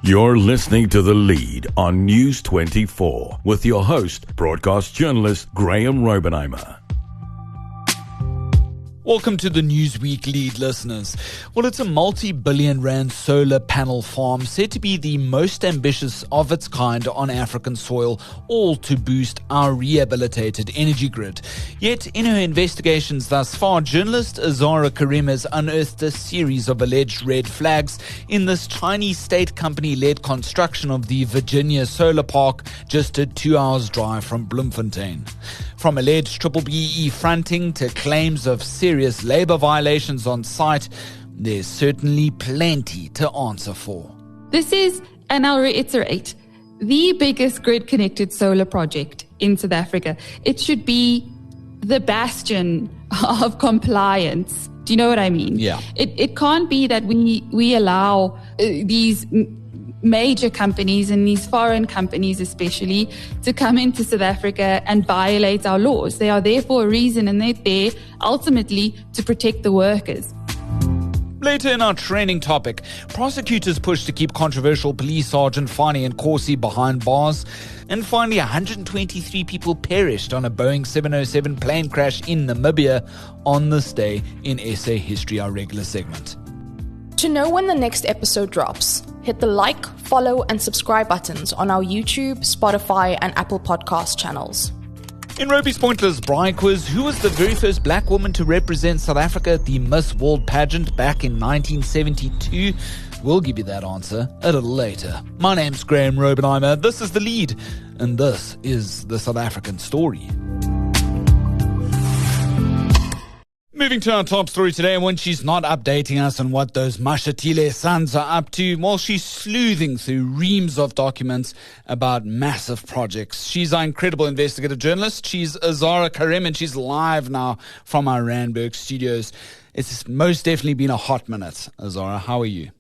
You're listening to The Lead on News 24 with your host, broadcast journalist Graeme Robenheimer. Welcome to the Newsweek Lead, listeners. Well, it's a multi-billion-rand solar panel farm said to be the most ambitious of its kind on African soil, all to boost our rehabilitated energy grid. Yet, in her investigations thus far, journalist Azarrah Karrim has unearthed a series of alleged red flags in this Chinese state company-led construction of the Virginia solar park, just a 2 hours drive from Bloemfontein. From alleged B-BBEE fronting to claims of serious labour violations on site, there's certainly plenty to answer for. This is, and I'll reiterate, the biggest grid-connected solar project in South Africa. It should be the bastion of compliance. Do you know what I mean? Yeah. It can't be that we allow these major companies and these foreign companies especially to come into South Africa and violate our laws. They are there for a reason, and they're there ultimately to protect the workers. Later in our training topic, prosecutors push to keep controversial police sergeant Fannie Nkosi behind bars. And finally, 123 people perished on a Boeing 707 plane crash in Namibia on this day in SA History, our regular segment. To know when the next episode drops, hit the like, follow, and subscribe buttons on our YouTube, Spotify, and Apple Podcast channels. In Roby's Pointless Braai Quiz, who was the very first black woman to represent South Africa at the Miss World pageant back in 1972? We'll give you that answer a little later. My name's Graeme Robenheimer, this is The Lead, and this is the South African story. Moving to our top story today, when she's not updating us on what those Mashatile sons are up to, while she's sleuthing through reams of documents about massive projects. She's our incredible investigative journalist. She's Azarrah Karrim, and she's live now from our Randburg studios. It's most definitely been a hot minute. Azarrah, how are you?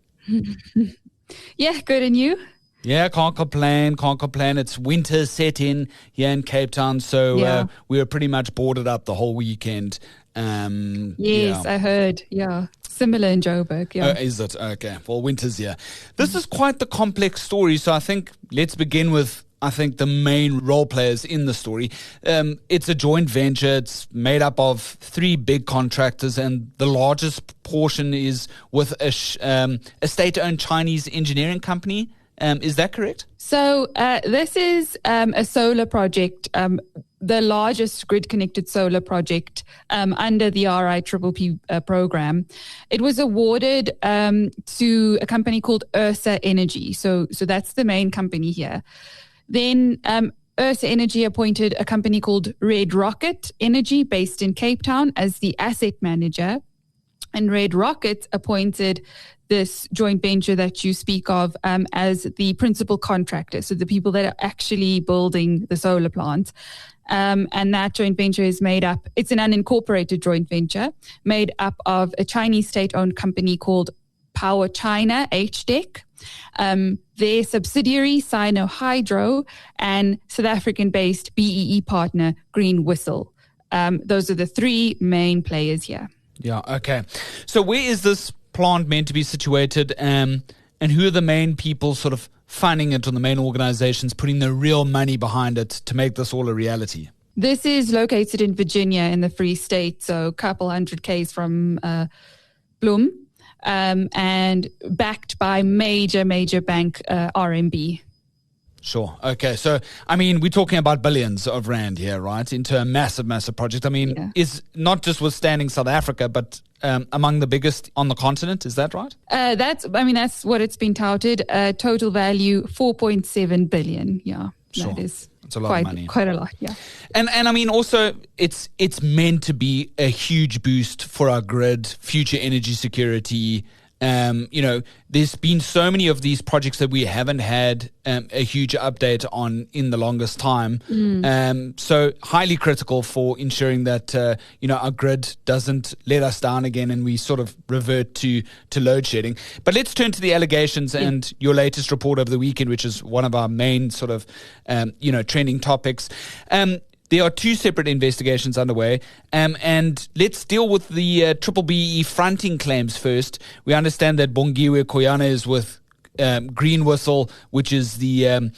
Yeah, good, and you? Yeah, can't complain. It's winter set in here in Cape Town, so we were pretty much boarded up the whole weekend. Yes, I heard. Yeah. Similar in Joburg. Yeah. Oh, is it? Okay. Well, winter's here. This is quite the complex story. So I think let's begin with, the main role players in the story. It's a joint venture. It's made up of three big contractors, and the largest portion is with a state-owned Chinese engineering company. Is that correct? So this is a solar project, the largest grid-connected solar project under the RIPPP program. It was awarded to a company called Ursa Energy. So that's the main company here. Then Ursa Energy appointed a company called Red Rocket Energy based in Cape Town as the asset manager. And Red Rocket appointed this joint venture that you speak of as the principal contractor, so the people that are actually building the solar plant. And that joint venture is made up, it's an unincorporated joint venture, made up of a Chinese state-owned company called Power China, HDEC, their subsidiary Sino Hydro, and South African-based BEE partner Green Whistle. Those are the three main players here. Yeah, okay. So where is this plant meant to be situated, and who are the main people sort of funding it, or the main organizations putting the real money behind it to make this all a reality? This is located in Virginia in the Free State, so a couple 100 Ks from Bloem, and backed by major bank RMB. Sure. Okay. So, we're talking about billions of rand here, right? Into a massive project. Is not just withstanding South Africa, but among the biggest on the continent. Is that right? That's what it's been touted. Total value, 4.7 billion. Yeah. Sure. That is it's a lot of money. Quite a lot. Yeah. And also it's meant to be a huge boost for our grid, future energy security. There's been so many of these projects that we haven't had a huge update on in the longest time. So highly critical for ensuring that, our grid doesn't let us down again and we sort of revert to load shedding. But let's turn to the allegations and your latest report over the weekend, which is one of our main sort of, trending topics. There are two separate investigations underway, and let's deal with the B-BBEE fronting claims first. We understand that Bongiwe Koyana is with Green Whistle, which is the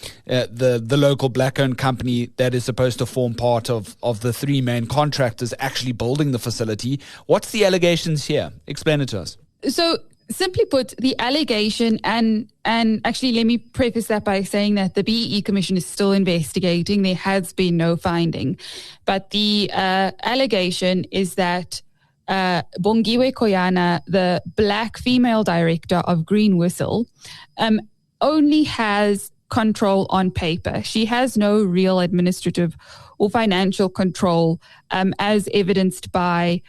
local black-owned company that is supposed to form part of the three main contractors actually building the facility. What's the allegations here? Explain it to us. So, simply put, the allegation, and actually let me preface that by saying that the BEE Commission is still investigating. There has been no finding. But the allegation is that Bongiwe Koyana, the black female director of Green Whistle, only has control on paper. She has no real administrative or financial control, as evidenced by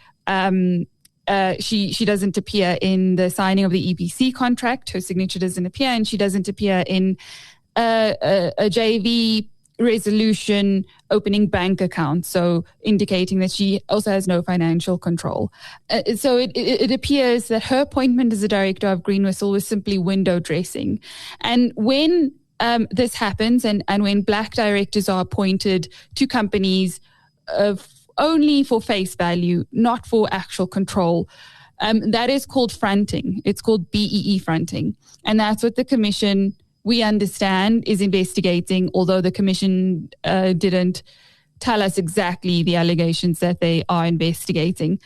she doesn't appear in the signing of the EPC contract. Her signature doesn't appear, and she doesn't appear in a JV resolution opening bank account, so indicating that she also has no financial control. So it appears that her appointment as a director of Green Whistle was simply window dressing. And when this happens, and when black directors are appointed to companies only for face value, not for actual control, that is called fronting. It's called BEE fronting. And that's what the commission, we understand, is investigating, although the commission didn't tell us exactly the allegations that they are investigating.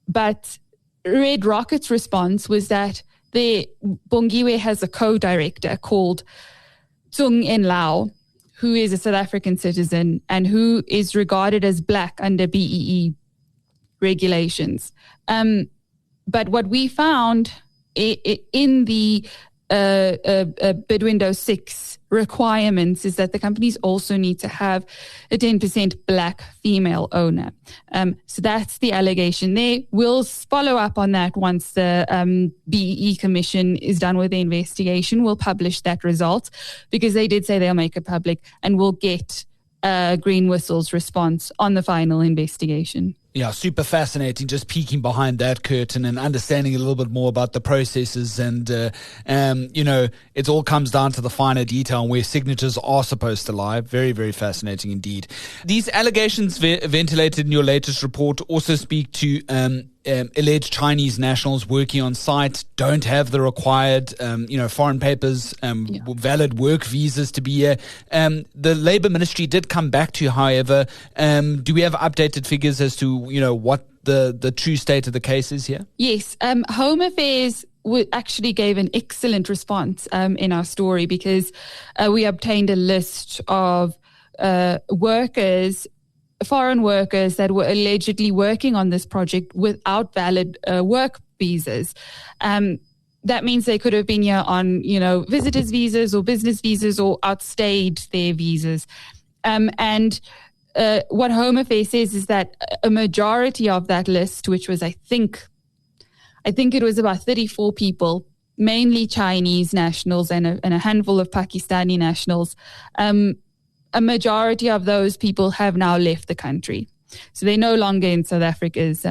But Red Rocket's response was that Bongiwe has a co-director called Tsung En Lao, who is a South African citizen and who is regarded as black under BEE regulations. But what we found in the bid window 6 requirements is that the companies also need to have a 10% black female owner. So that's the allegation there. We'll follow up on that once the BEE Commission is done with the investigation. We'll publish that result because they did say they'll make it public, and we'll get Green Whistle's response on the final investigation. Yeah, super fascinating, just peeking behind that curtain and understanding a little bit more about the processes. And, it all comes down to the finer detail and where signatures are supposed to lie. Very, very fascinating indeed. These allegations ventilated in your latest report also speak to alleged Chinese nationals working on site don't have the required, foreign papers, valid work visas to be here. The Labour Ministry did come back to you, however. Do we have updated figures as to, what the true state of the case is here? Yes. Home Affairs actually gave an excellent response in our story because we obtained a list of foreign workers that were allegedly working on this project without valid work visas. That means they could have been here on, visitors visas or business visas or outstayed their visas. And what Home Affairs says is that a majority of that list, which was, I think it was about 34 people, mainly Chinese nationals and a handful of Pakistani nationals, a majority of those people have now left the country. So they're no longer in South Africa's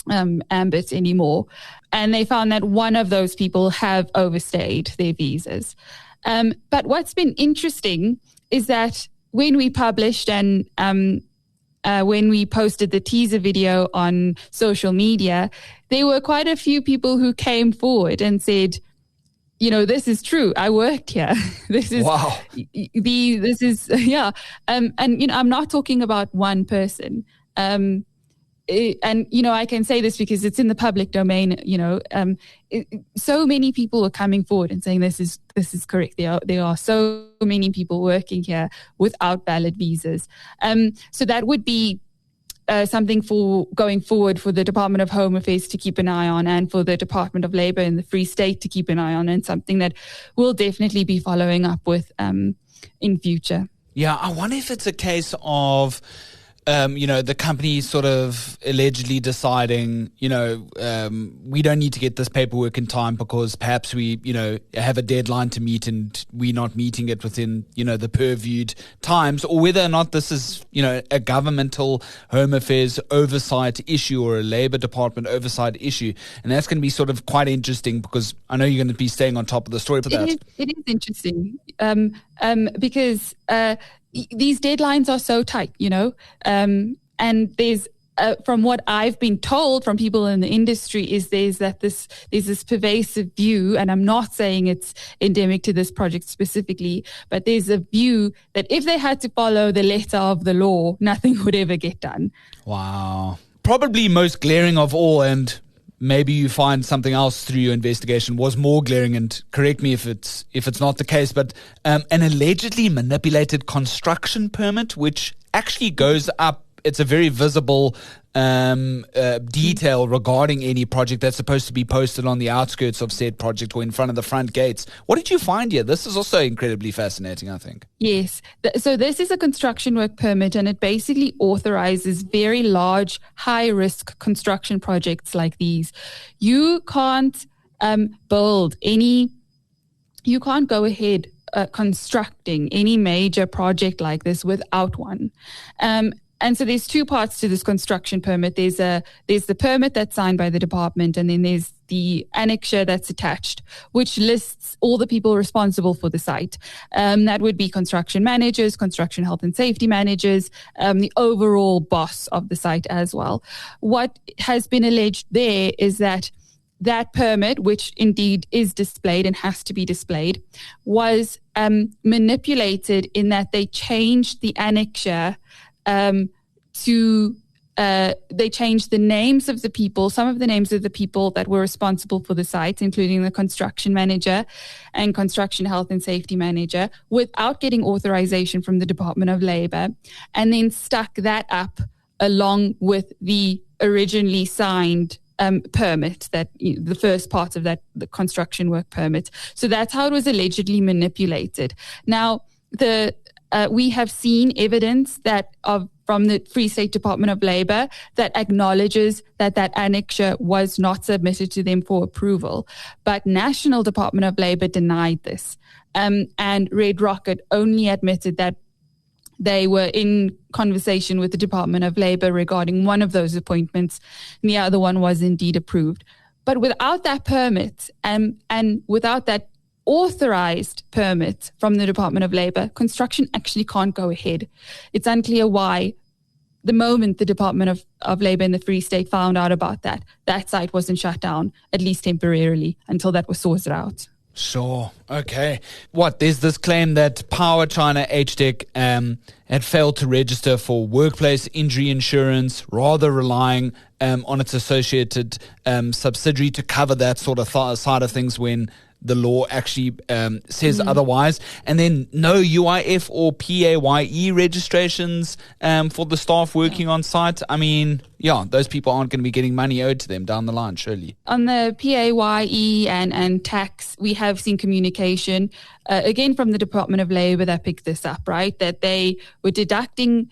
ambit anymore. And they found that one of those people have overstayed their visas. But what's been interesting is that when we published and when we posted the teaser video on social media, there were quite a few people who came forward and said, this is true. I worked here. This is wow. And I'm not talking about one person. I can say this because it's in the public domain. So many people were coming forward and saying this is correct. There are so many people working here without valid visas. So that would be something for going forward for the Department of Home Affairs to keep an eye on, and for the Department of Labour in the Free State to keep an eye on, and something that we'll definitely be following up with in future. Yeah, I wonder if it's a case of the company sort of allegedly deciding, we don't need to get this paperwork in time because perhaps we, have a deadline to meet and we're not meeting it within, the purviewed times, or whether or not this is, a governmental Home Affairs oversight issue or a Labour Department oversight issue. And that's going to be sort of quite interesting because I know you're going to be staying on top of the story for that. It is interesting because these deadlines are so tight, and there's from what I've been told from people in the industry is there's this pervasive view, and I'm not saying it's endemic to this project specifically, but there's a view that if they had to follow the letter of the law, nothing would ever get done. Wow. Probably most glaring of all, and maybe you find something else through your investigation was more glaring, and correct me if it's not the case, but an allegedly manipulated construction permit, which actually goes up. It's a very visible detail regarding any project that's supposed to be posted on the outskirts of said project or in front of the front gates. What did you find here? This is also incredibly fascinating, I think. Yes. So this is a construction work permit, and it basically authorizes very large, high-risk construction projects like these. You can't you can't go ahead constructing any major project like this without one. And so there's two parts to this construction permit. There's the permit that's signed by the department, and then there's the annexure that's attached, which lists all the people responsible for the site. That would be construction managers, construction health and safety managers, the overall boss of the site as well. What has been alleged there is that permit, which indeed is displayed and has to be displayed, was manipulated in that they changed the annexure they changed the names of the people, some of the names of the people that were responsible for the site, including the construction manager and construction health and safety manager, without getting authorization from the Department of Labor, and then stuck that up along with the originally signed permit, that the first part of that, the construction work permit. So that's how it was allegedly manipulated. Now, we have seen evidence from the Free State Department of Labor that acknowledges that annexure was not submitted to them for approval. But National Department of Labor denied this. And Red Rocket only admitted that they were in conversation with the Department of Labor regarding one of those appointments, and the other one was indeed approved. But without that permit and without that authorized permit from the Department of Labor, construction actually can't go ahead. It's unclear why. The moment the Department of Labor in the Free State found out about that site wasn't shut down, at least temporarily, until that was sorted out. Sure. Okay. There's this claim that Power China HTEC had failed to register for workplace injury insurance, rather relying on its associated subsidiary to cover that sort of side of things when the law actually says otherwise. And then no UIF or PAYE registrations for the staff working on site. I mean, those people aren't going to be getting money owed to them down the line, surely. On the PAYE and tax, we have seen communication, again, from the Department of Labor that picked this up, right? That they were deducting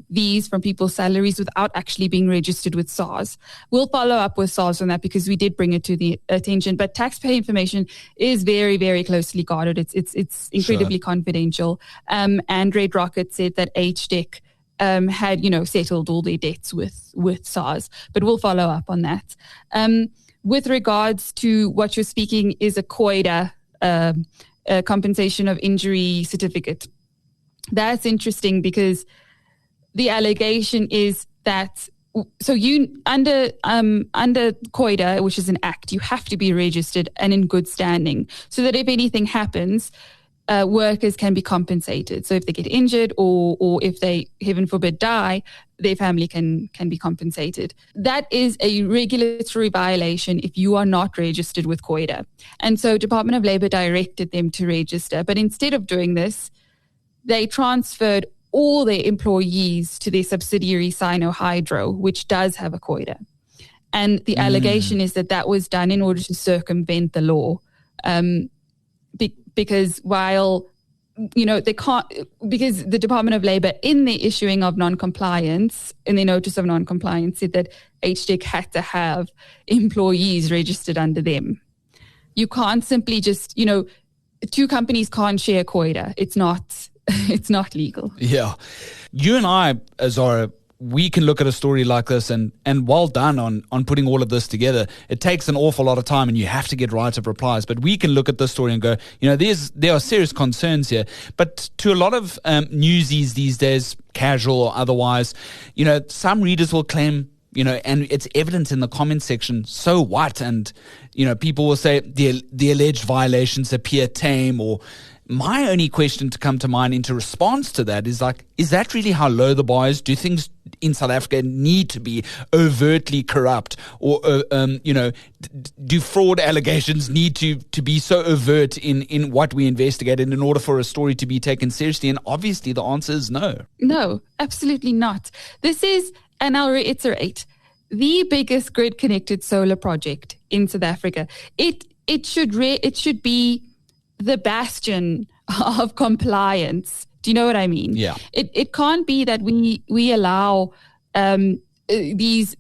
these from people's salaries without actually being registered with SARS. We'll follow up with SARS on that because we did bring it to the attention. But taxpayer information is very, very closely guarded. It's incredibly confidential. And Red Rocket said that HTEC had settled all their debts with SARS. But we'll follow up on that. With regards to what you're speaking is a COIDA, a compensation of injury certificate. That's interesting because the allegation is that you under COIDA, which is an act, you have to be registered and in good standing so that if anything happens, workers can be compensated. So if they get injured or if they, heaven forbid, die, their family can be compensated. That is a regulatory violation if you are not registered with COIDA. And so Department of Labor directed them to register. But instead of doing this, they transferred all their employees to their subsidiary Sino Hydro, which does have a COIDA. And the allegation is that was done in order to circumvent the law. Because while, they can't, because the Department of Labor in the issuing of non-compliance, in the notice of non-compliance, said that HTEC had to have employees registered under them. You can't simply just, two companies can't share COIDA. It's not legal. Yeah. You and I, Azarrah, we can look at a story like this and well done on putting all of this together. It takes an awful lot of time and you have to get right of replies, but we can look at this story and go, there are serious concerns here. But to a lot of newsies these days, casual or otherwise, some readers will claim, and it's evident in the comment section, so what? And, people will say the alleged violations appear tame, or my only question to come to mind into response to that is is that really how low the bar is? Do things in South Africa need to be overtly corrupt, or do fraud allegations need to be so overt in what we investigate in order for a story to be taken seriously? And obviously the answer is no. No, absolutely not. This is, and I'll reiterate, the biggest grid-connected solar project in South Africa. It should be the bastion of compliance. Do you know what I mean? Yeah. It can't be that we allow these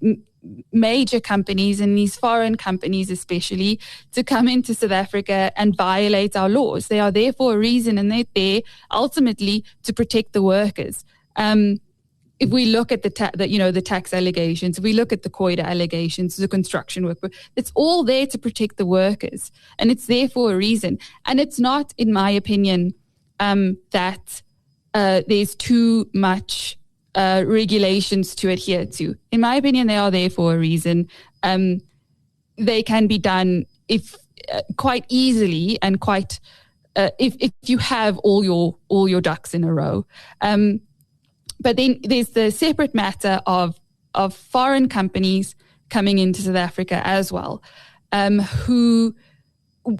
major companies and these foreign companies especially to come into South Africa and violate our laws. They are there for a reason, and they're there ultimately to protect the workers. If we look at the tax allegations, if we look at the COIDA allegations, the construction work, it's all there to protect the workers, and it's there for a reason. And it's not, in my opinion, that there's too much regulations to adhere to. In my opinion, they are there for a reason. They can be done quite easily and quite if you have all your ducks in a row. But then there's the separate matter of foreign companies coming into South Africa as well, who,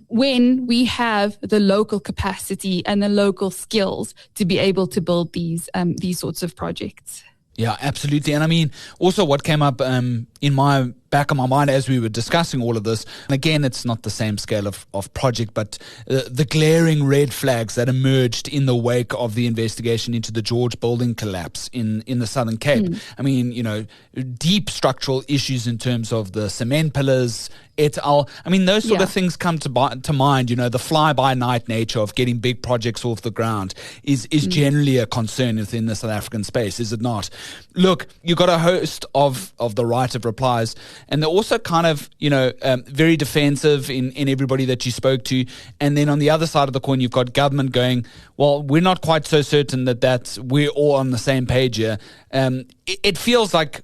when we have the local capacity and the local skills to be able to build these sorts of projects. Yeah, absolutely. And I mean, also what came up in my back of my mind as we were discussing all of this, and again, it's not the same scale of project, but the glaring red flags that emerged in the wake of the investigation into the George building collapse in the Southern Cape. I mean, deep structural issues in terms of the cement pillars, et al. I mean, those sort of things come to mind. The fly-by-night nature of getting big projects off the ground is generally a concern within the South African space, is it not? Look, you've got a host of the right of replies, and they're also kind of, very defensive in everybody that you spoke to. And then on the other side of the coin, you've got government going, well, we're not quite so certain that we're all on the same page here. It feels like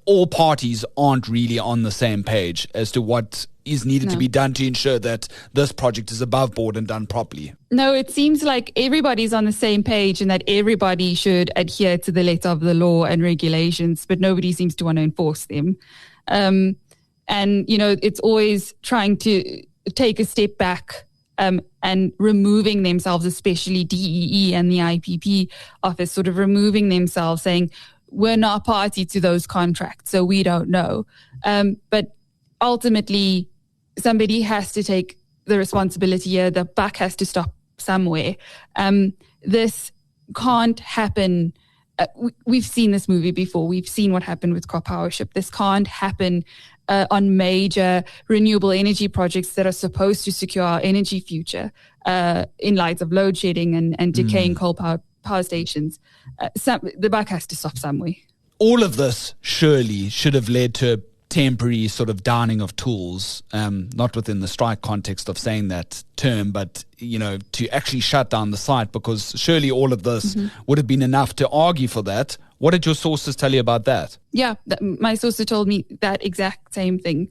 all parties aren't really on the same page as to what is needed to be done to ensure that this project is above board and done properly. No, it seems like everybody's on the same page and that everybody should adhere to the letter of the law and regulations, but nobody seems to want to enforce them. And, it's always trying to take a step back and removing themselves, especially DEE and the IPP office, sort of removing themselves, saying, we're not party to those contracts, so we don't know. But ultimately, somebody has to take the responsibility here. The buck has to stop somewhere. This can't happen. We've seen this movie before. We've seen what happened with Cop Powership. This can't happen on major renewable energy projects that are supposed to secure our energy future in light of load shedding and decaying coal power stations. The buck has to stop somewhere. All of this surely should have led to a temporary sort of downing of tools, not within the strike context of saying that term, but, to actually shut down the site, because surely all of this would have been enough to argue for that. What did your sources tell you about that? Yeah, my sources told me that exact same thing.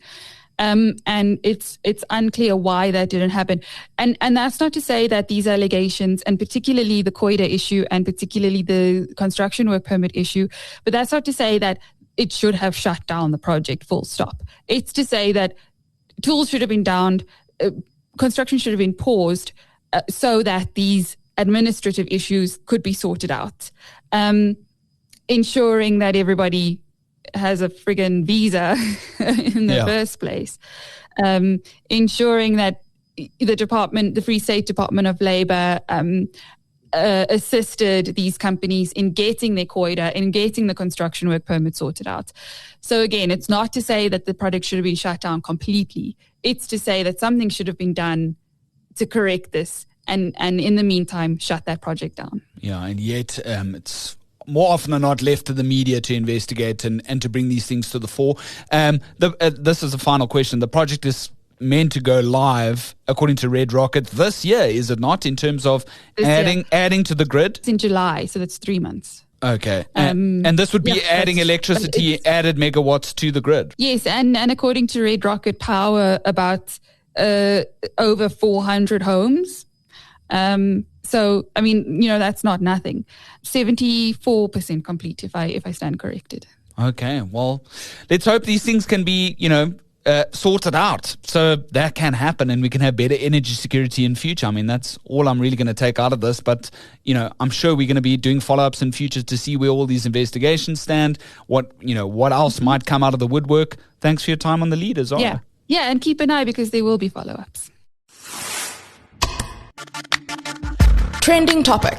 And it's unclear why that didn't happen. And that's not to say that these allegations, and particularly the COIDA issue and particularly the construction work permit issue, but that's not to say that it should have shut down the project, full stop. It's to say that tools should have been downed, construction should have been paused so that these administrative issues could be sorted out. Ensuring that everybody has a friggin' visa in the first place. Ensuring that the Free State Department of Labour assisted these companies in getting their COIDA, in getting the construction work permit sorted out. So again, it's not to say that the project should have been shut down completely. It's to say that something should have been done to correct this and in the meantime, shut that project down. Yeah, and yet it's more often than not left to the media to investigate and to bring these things to the fore. This is the final question. The project is meant to go live, according to Red Rocket, this year, is it not, in terms of adding to the grid? It's in July, so that's 3 months. Okay. And this would be adding electricity, added megawatts to the grid? Yes, and according to Red Rocket, power about over 400 homes. So, I mean, that's not nothing. 74% complete, if I stand corrected. Okay, well, let's hope these things can be, sorted out so that can happen and we can have better energy security in future. I mean, that's all I'm really going to take out of this. But, I'm sure we're going to be doing follow-ups in future to see where all these investigations stand, what else might come out of the woodwork. Thanks for your time on The Lead, Azarrah. Yeah, and keep an eye because there will be follow-ups. Trending topic.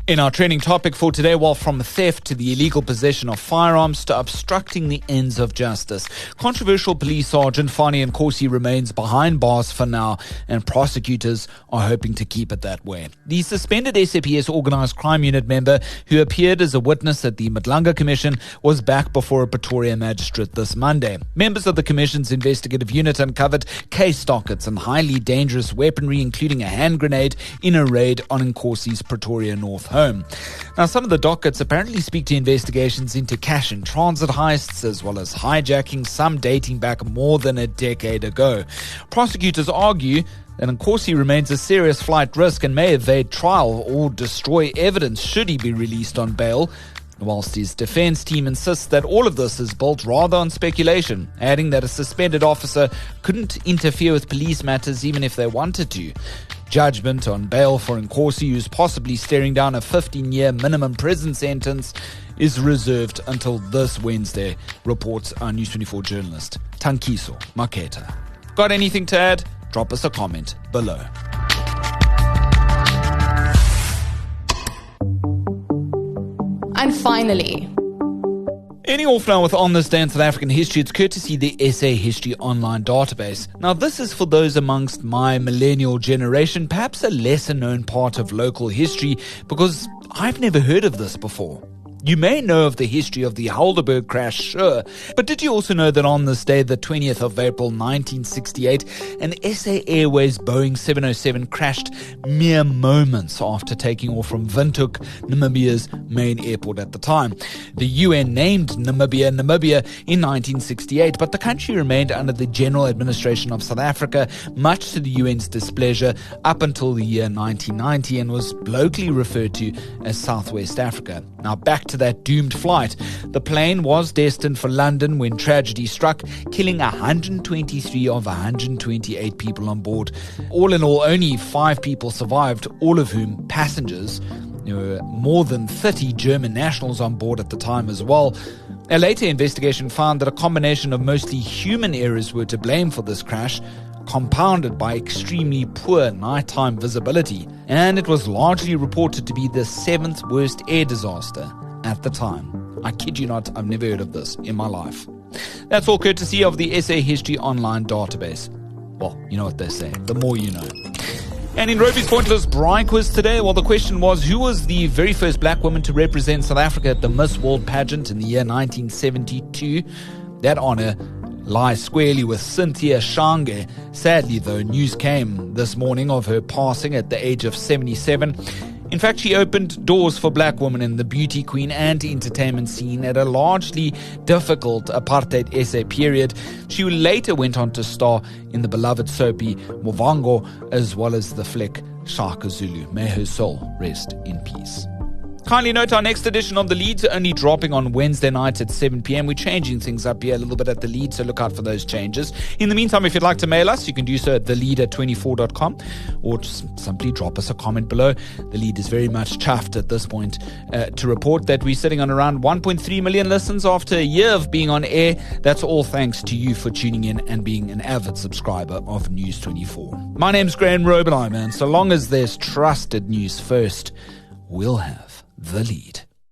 In our trending topic for today, from theft to the illegal possession of firearms to obstructing the ends of justice, controversial police sergeant Fannie Nkosi remains behind bars for now, and prosecutors are hoping to keep it that way. The suspended SAPS organised crime unit member who appeared as a witness at the Madlanga Commission was back before a Pretoria magistrate this Monday. Members of the Commission's investigative unit uncovered case dockets and highly dangerous weaponry, including a hand grenade, in a raid on Nkosi's Pretoria North home. Now, some of the dockets apparently speak to investigations into cash and transit heists, as well as hijacking, some dating back more than a decade ago. Prosecutors argue that Nkosi remains a serious flight risk and may evade trial or destroy evidence should he be released on bail, whilst his defense team insists that all of this is built rather on speculation, adding that a suspended officer couldn't interfere with police matters even if they wanted to. Judgment on bail for Nkosi, who's possibly staring down a 15-year minimum prison sentence, is reserved until this Wednesday, reports our News 24 journalist, Tankiso Maketa. Got anything to add? Drop us a comment below. And finally, Ending off now with On This Day in South African History, it's courtesy the SA History Online database. Now, this is for those amongst my millennial generation, perhaps a lesser known part of local history, because I've never heard of this before. You may know of the history of the Helderberg crash, sure, but did you also know that on this day, the 20th of April 1968, an SA Airways Boeing 707 crashed mere moments after taking off from Windhoek, Namibia's main airport at the time. The UN named Namibia in 1968, but the country remained under the general administration of South Africa, much to the UN's displeasure, up until the year 1990, and was locally referred to as Southwest Africa. Now, back to that doomed flight. The plane was destined for London when tragedy struck, killing 123 of 128 people on board. All in all, only 5 people survived, all of whom passengers. There were more than 30 German nationals on board at the time as well. A later investigation found that a combination of mostly human errors were to blame for this crash, compounded by extremely poor nighttime visibility, and it was largely reported to be the 7th worst air disaster at the time. I kid you not, I've never heard of this in my life. That's all courtesy of the SA History Online database. Well, you know what they say, the more you know. And in Roby's Pointless Braai Quiz today, the question was, who was the very first black woman to represent South Africa at the Miss World pageant in the year 1972? That honour lies squarely with Cynthia Shange. Sadly, though, news came this morning of her passing at the age of 77. In fact, she opened doors for black women in the beauty queen and entertainment scene at a largely difficult apartheid SA period. She later went on to star in the beloved soapy Movango, as well as the flick Shaka Zulu. May her soul rest in peace. Kindly note our next edition of The Lead's only dropping on Wednesday nights at 7 p.m. We're changing things up here a little bit at The Lead, so look out for those changes. In the meantime, if you'd like to mail us, you can do so at thelead@24.com or just simply drop us a comment below. The Lead is very much chuffed at this point to report that we're sitting on around 1.3 million listens after a year of being on air. That's all thanks to you for tuning in and being an avid subscriber of News 24. My name's Graeme, and so long as there's trusted news first, we'll have The Lead.